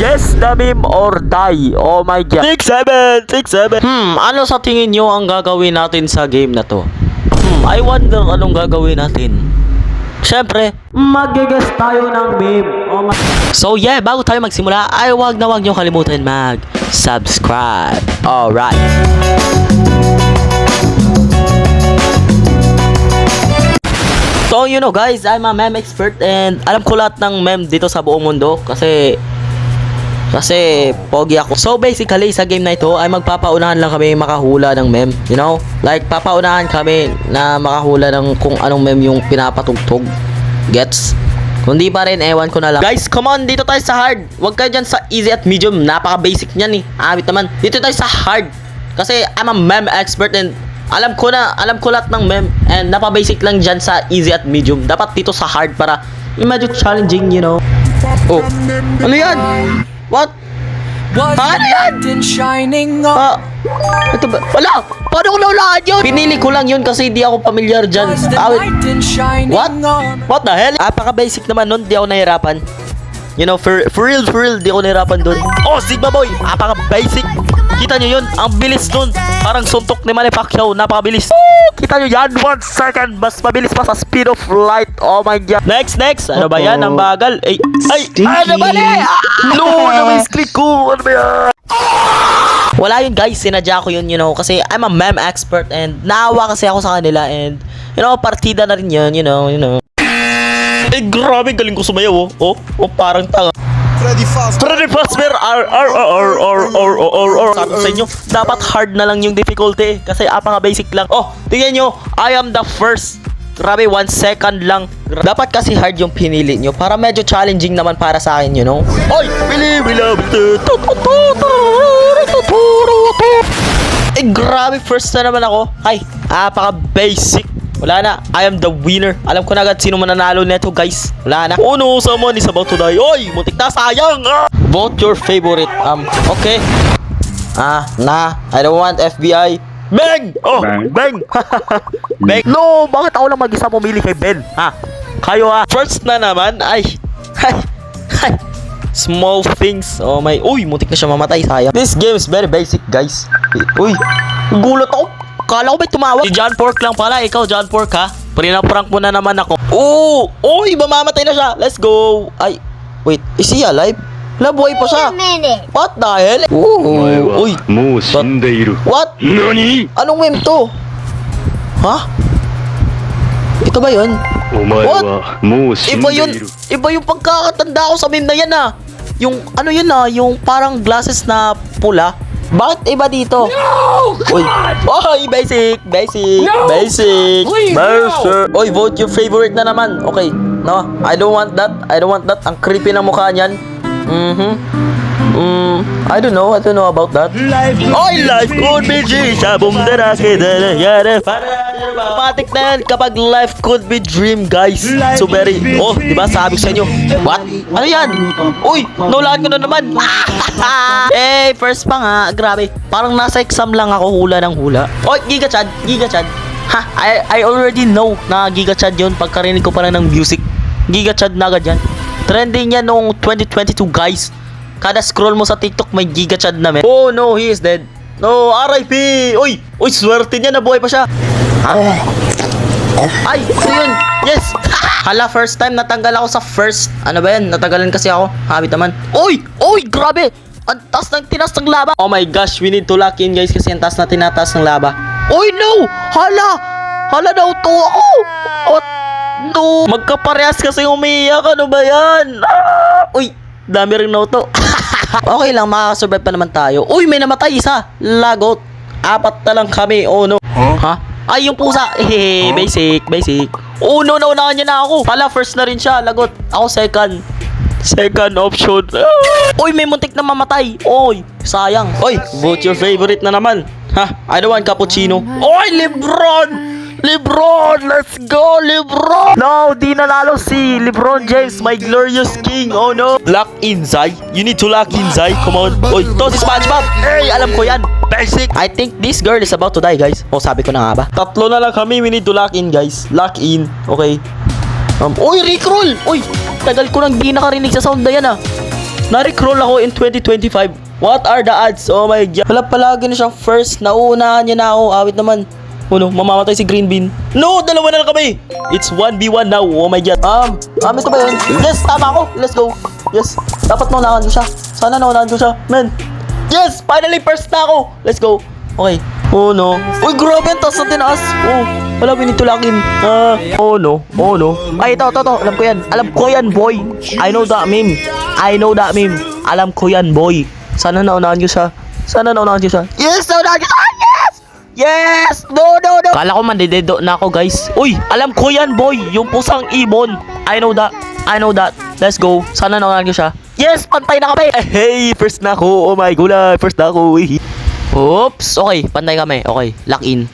Guess the meme or die. Oh my god. 6-7. 6-7. Ano sa tingin nyo ang gagawin natin sa game na to? I wonder anong gagawin natin. Siyempre, mag-guess tayo ng meme. Oh my... So yeah, bago tayo magsimula, ay wag nyo kalimutan mag-subscribe. Alright. So you know guys, I'm a meme expert and alam ko lahat ng meme dito sa buong mundo kasi pogi ako. So basically sa game na ito ay magpapaunahan lang kami makahula ng meme, you know? Like papaunahan kami na makahula ng kung anong meme yung pinapatugtog. Gets? Kung di pa rin, ewan ko na lang. Guys, come on, dito tayo sa hard. Huwag kayo dyan sa easy at medium. Napaka-basic niyan eh. Amit naman. Dito tayo sa hard. Kasi I'm a meme expert and alam ko lahat ng meme. And napaka-basic lang dyan sa easy at medium. Dapat dito sa hard para medyo challenging, you know. Oh, ano yan? What? Ano yan? Ito ba? Wala! Paano ko naulaan yun? Pinili ko lang yun kasi di ako pamilyar dyan. What? What the hell? Apaka-basic naman nun, di ako nahirapan. You know, for real, di ako nahirapan dun. Oh, Sigma Boy! Apaka-basic! Kita nyo yun? Ang bilis dun! Parang suntok ni Manny Pacquiao, napakabilis. Kita nyo yan? 1 second! Mas mabilis pa sa speed of light. Oh my god! Next! Ano ba yan? Ang bagal. Ay! Ano ba yan? No! Na-misclick ko! Ano ba yan? Wala yun guys, sinadya ko yun, you know, kasi I'm a meme expert and naawa kasi ako sa kanila and, you know, partida na rin yun, you know. Eh, grabe, galing ko sumayaw, oh, parang tanga. Freddy Fazbear, sabi ko sa inyo, dapat hard na lang yung difficulty, kasi apaka-basic lang. Oh, tingnan nyo, I am the first. Grabe, 1 second lang. Dapat kasi hard yung pinili nyo para medyo challenging naman para sa akin, you know. Oy! We love it. Eh, grabe, first na naman ako. Ay, apaka-basic. Wala na, I am the winner. Alam ko na agad sino mananalo neto, guys. Wala na. Oh no, someone is about to die. Oy, muntik na, sayang. Vote your favorite. Okay. I don't want FBI. Bang! Oh, bang! Bang! No, bakit ako lang mag-isa pumili kay Ben? Kayo first na naman, ay. Small things. Oh my. Uy, muntik na siya mamatay, sayang. This game is very basic, guys. Uy, gulat ako. Kala ko may tumawag. Si John Pork lang pala. Ikaw, John Pork, ha? Prinaprank mo na naman ako. Oh! Uy, mamamatay na siya. Let's go. Ay, wait. Is he alive? Nabuhay pa siya. What the hell? Uy. What? Anong meme to? Ha? Ito ba yun? What? Iba yung pagkakatanda ko sa meme na yan, ha? Yung, ano yun, ha? Yung parang glasses na pula. Bakit iba dito? No! Uy. Oy, basic. Oy, vote your favorite na naman. Okay. No, I don't want that. Ang creepy ng mukha niyan. I don't know about that. Oy, life could be G. Sabong dara kita yara. Matik na yan kapag life could be dream, guys. So very, diba sabi ko sa inyo. What? Ano yan? Uy, naulaan ko na naman. Eh, first pa nga, grabe. Parang nasa exam lang ako, hula ng hula. Oy, Giga Chad. Ha, I already know na Giga Chad yun pagkarinig ko pa lang ng music. Giga Chad na agad yan. Trending yan noong 2022, guys. Kada scroll mo sa TikTok may Giga Chad na men. Oh no, he is dead. No, RIP. Uy, swerte niya, nabuhay pa siya. Ay, ito yun. Yes. Hala, first time natanggal ako sa first. Ano ba yan? Natanggalan kasi ako. Habit naman. Uy, grabe. Ang taas ng tinas ng laba. Oh my gosh, we need to lock in, guys, kasi ang taas na tinataas ng laba. Uy, no. Hala, nauto ako. What? No. Magkaparehas kasi umiiyak. Ano ba yan? Uy, dami rin nauto. Okay lang, makakasurvive pa naman tayo. Uy, may namatay isa. Lagot. 4 na lang kami. Oh no. Ha? Ay, yung pusa. Basic. Oh no, naunahan niya na ako. Hala, first na rin siya. Lagot. Ako second option. Uy, may muntik na mamatay. Uy, sayang. Uy, vote your favorite na naman. Ha? I don't want cappuccino. Uy, LeBron! Let's go, LeBron! No, di nanalo si LeBron James, my glorious king. Oh no. Lock in, Zai. You need to lock in, Zai. Come on. Uy, to si SpongeBob. Hey, alam ko yan. Basic. I think this girl is about to die, guys. Oh, sabi ko na nga ba? 3 na lang kami. We need to lock in, guys. Lock in. Okay. Uy, Rickroll! Uy, tagal ko nang di nakarinig sa sound na yan, ah. Na-recroll ako in 2025. What are the odds? Oh my God. Wala, palagi na siyang first. Nauunahan niya na ako. Awit naman. Oh no, mamamatay si Green Bean. No, dalawa na lang kami. It's 1v1 now. Oh my God. Ito ba yun? Yes, tama ako. Let's go. Yes, dapat naunahan ko siya. Sana naunahan ko siya. Man. Yes, finally first na ako. Let's go. Okay. Oh no. Uy, grabe ang taas na tinaas. Oh, wala, binitulakin. Oh no. Oh no. Ay, ito. Alam ko yan. Alam ko yan, boy. I know that meme. Alam ko yan, boy. Sana naunahan ko siya. Yes, naunahan ko siya. Yes! No! Kala ko mandidedo na ako, guys. Uy, alam ko yan, boy. Yung pusang ibon. I know that. Let's go. Sana naunahan ko siya. Yes, pantay na kami. Hey, first na ako. Oh my God, first na ako. Oops. Okay, pantay kami. Okay, lock in.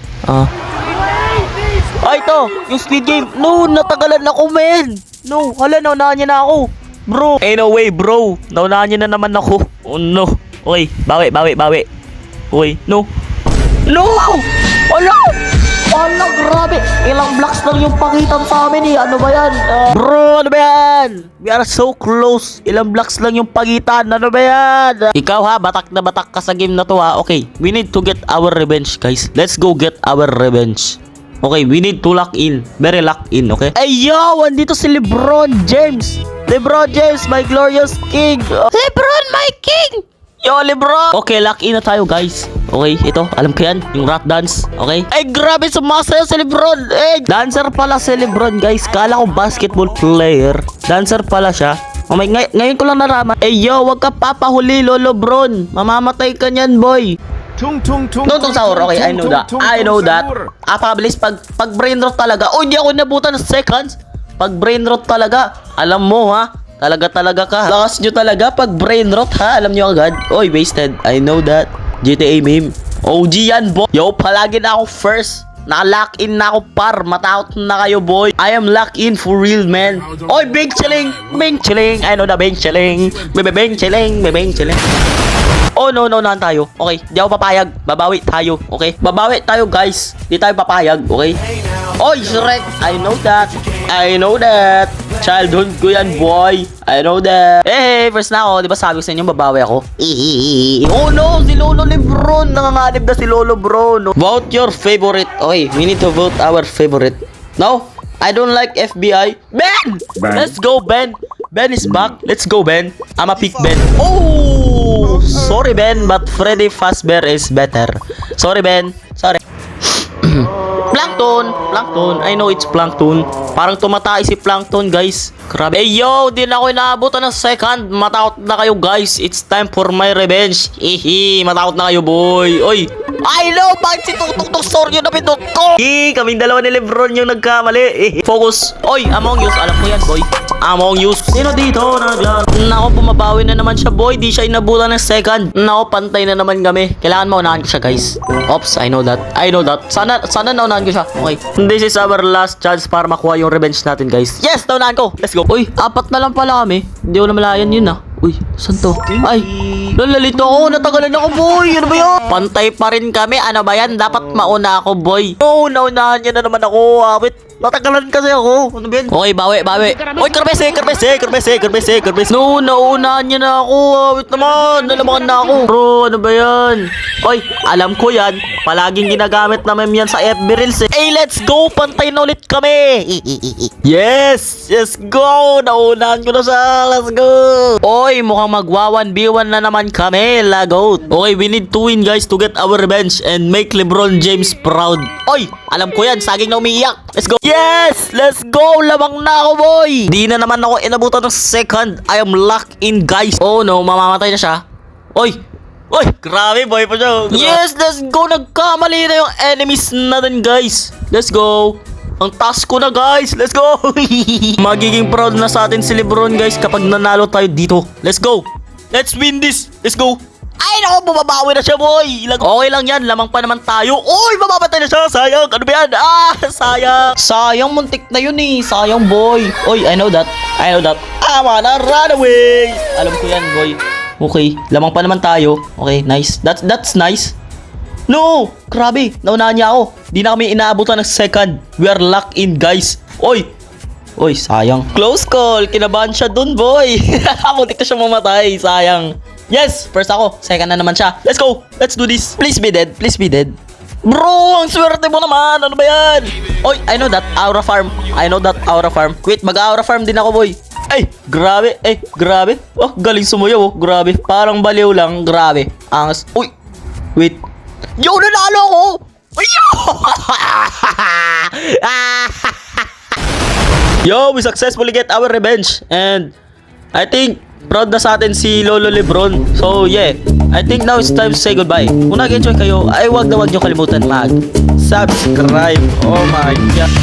Ay, ito. Yung Squid Game. No, natagalan ako, men. No, hala, naunahan niya na ako. Bro. Ain't no way, bro. Naunahan niya na naman ako. Oh, no. Okay, bawi. Okay, no. Ala, grabe. Ilang blocks lang yung pagitan sa amin eh. Ano ba yan? Bro, ano ba yan? We are so close. Ilang blocks lang yung pagitan. Ano ba yan? Ikaw ha, batak na batak ka sa game na to ha. Okay, we need to get our revenge, guys. Let's go get our revenge. Okay, we need to lock in. Very lock in, okay? Ay, yo! Andito si LeBron James. My glorious king. LeBron, my king! Yo, LeBron! Okay, lock in na tayo, guys. Okay, ito, alam ko yan, yung rat dance. Okay? Ay, grabe, sumasayaw si LeBron. Dancer pala si LeBron, guys. Kala ko basketball player. Dancer pala siya. Oh my, ngayon ko lang naraman. Yo, wag ka papahuli, Lolo Bron. Mamamatay ka niyan, boy. Tungtong sahur. Okay, I know that. Pabilis pag brain rot talaga. Oh, hindi ako nabutan ng seconds. Pag brain rot talaga, alam mo ha. Talaga ka. Lakas nyo talaga pag brain rot ha. Alam nyo agad. Oy, wasted. I know that. GTA meme. OG yan, boy. Yo, palagi na ako first. Naka-lock in na ako, par. Matakot na kayo, boy. I am locked in for real, man. Oy, bing chilling. I know the bing chilling. Bing chilling. Oh, no, nahan tayo. Okay, di ako papayag. Babawi tayo, okay? Babawi tayo, guys. Di tayo papayag, okay? Oy, Shrek. I know that. Childhood ko yan, boy. I know that. Hey, first na ako. Di ba sabi ko sa inyo, babawi ako? Oh no, si Lolo LeBron. Nanganganib na si Lolo bro. No. Vote your favorite. Okay, we need to vote our favorite. No, I don't like FBI. Ben! Let's go, Ben. Ben is back. Let's go, Ben. I'ma pick Ben. Oh, sorry, Ben, but Freddy Fazbear is better. Sorry, Ben. Sorry. Plankton. I know it's Plankton. Parang tumatay si Plankton, guys. Grabe. Hey, yo, di na ako inaabutan ng second. Matakot na kayo, guys. It's time for my revenge. Matakot na kayo, boy. Oy. I know, bakit si Tuk store nyo na pinot ko? Kaming dalawa ni LeBron yung nagkamali. Focus. Oy, Among Us. Alam ko yan, boy. Among Us. Sino dito? Nako, bumabawi na naman siya, boy. Di siya inabutan ng second. Nako, pantay na naman kami. Kailangan maunahan ko siya, guys. Oops, I know that. Sana naunahan ko siya. Okay. This is our last chance para makuha yung revenge natin, guys. Yes, naunahan ko. Let's go. Uy, 4 na lang pala kami. Hindi ko na malayan yun, ah. Uy, saan to? Ay, lalito ako. Natagalan ako, boy. Ano ba yun? Pantay pa rin kami. Ano ba yan? Dapat mauna ako, boy. No, naunahan niya na naman ako. Wait, natagalan kasi ako. Ano ba yan? Okay, bawi. Uy, karbese. No, naunahan niya na ako. Wait naman. Nalamangan na ako. Bro, ano ba yan? Uy, alam ko yan. Palaging ginagamit namin yan sa FB Reels eh. Hey, let's go. Pantay na ulit kami. Yes, go. Naunahan ko na siya. Let's go. Oy, mukhang magwa 1v1 na naman kami. Lagot. Okay, we need to win, guys, to get our revenge and make LeBron James proud. Oy, alam ko yan. Saging na umiiyak. Let's go. Yes, let's go. Lamang na ako, boy. Di na naman ako inabutan ng second. I am locked in, guys. Oh no, mamamatay na siya. Oy, grabe, boy pa siya. Yes, let's go. Nagkamali na yung enemies natin, guys. Let's go. Ang task ko na, guys. Let's go. Magiging proud na sa atin si LeBron, guys, kapag nanalo tayo dito. Let's go. Let's win this. Let's go. Ay, naku, bumabawi na siya, boy. Okay lang yan. Lamang pa naman tayo. Uy, mamamatay na siya. Sayang. Ano ba yan? Sayang. Sayang, muntik na yun eh. Sayang, boy. Uy, I know that. I wanna run away. Alam ko yan, boy. Okay, lamang pa naman tayo. Okay, nice. That's nice. No! Grabe, naunahan niya ako. Di na kami inaabutan ng second. We are locked in, guys. Oy! Uy, sayang. Close call. Kinabahan siya dun, boy. Muntik na siya mamatay. Sayang. Yes! First ako. Second na naman siya. Let's go! Let's do this. Please be dead. Please be dead. Bro, ang swerte mo naman. Ano ba yan? Oy, I know that. Aura farm. I know that. Aura farm. Wait, mag-aura farm din ako, boy. Ay, grabe. Ay, grabe. Oh, galing sumuyaw, oh. Grabe. Parang baliw lang. Grabe. Angas. Uy. Wait. Yo, nanalo ako! Yo! Yo, we successfully get our revenge. And I think proud na sa atin si Lolo Lebron. So yeah, I think now it's time to say goodbye. Kung nag-enjoy kayo, ay wag nyo kalimutan mag-subscribe. Oh my God.